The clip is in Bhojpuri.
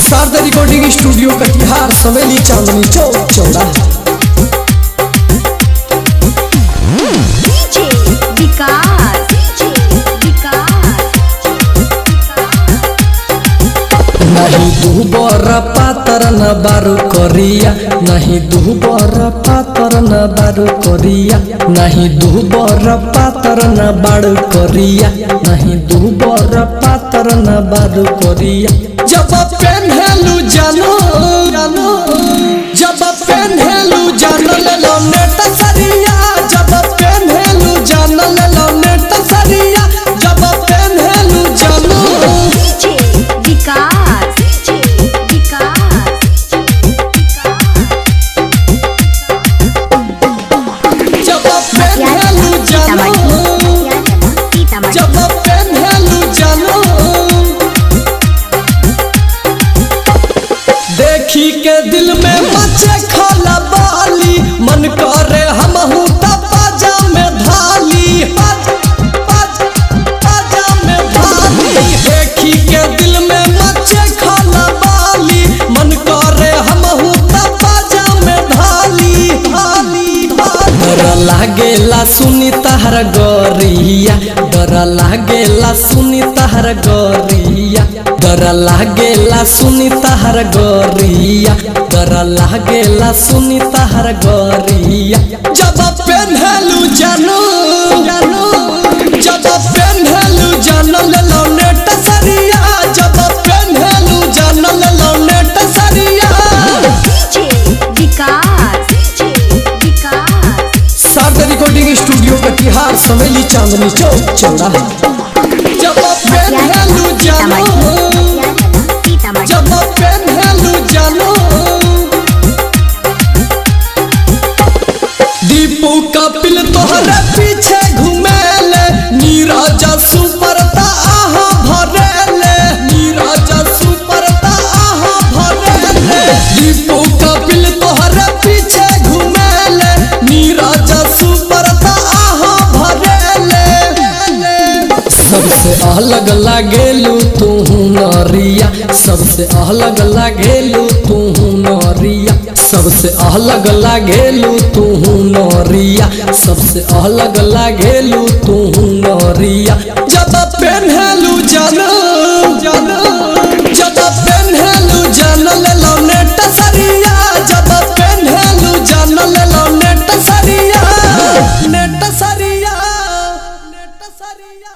शारदा रिकॉर्डिंग स्टूडियो कटिहार सवेली चांदनी चौक चौड़ा। नहीं दुबर पातर न बारू करिया, नहीं दुबर पातर न बारू करिया, नहीं दुबर पातर न बारू करिया, नहीं दुबर पातर न बारू करिया। जब पेन्हेलू जानो जानो, जब पेन्हेलू जानो ले लो नेट सरिया, जब पेन्हेलू जानो ले लो नेट सरिया, जब पेन्हेलू जानो। जब पेन्हेलू जानो, देखी के दिल में मचे खाला बाली, मन करे हमहू पाजा में धाली, पाजा में धाली। देखी के दिल में मचे खाला बाली, मन करे हमहू पाजा में धाली, धाली। डर लागेला सुनी तहर गोरिया, डर लागेला सुनी तहर गोरिया, डर लागेला सुनी तहर गोरिया, डर लागेला सुनी तहर गोरिया। जब पेन्हेलू जानो जानो, जब पेन्हेलू जानो ले लो नेट सरिया, जब पेन्हेलू जानो ले लो नेट सरिया। शारदा रिकॉर्डिंग स्टूडियो कटिहार सवेली चांदनी चौक चौड़ा। जब पेन्हेलू जानो, जब पेन्हेलू जानो, दीपू कपिल तोहरे पीछे घूमेले, नीरज सुपरता आहा भरेले, नीरज सुपरता आहा भरेले। दीपू कपिल तोहरे पीछे घूमेले, नीरज सुपरता आहा भरेले। सबसे अलग लागेलू तू नरिया, सबसे अलग लागेलू तू नरिया, सबसे अलग लागेलू तू नरिया, सबसे अलग लागेलू तू नरिया। जब पेन्हेलू जानो जानो, जब पेन्हेलू जानो ले लो नेट सरिया, जब पेन्हेलू जानो ले लो नेट सरिया, नेट सरिया, नेट सरिया।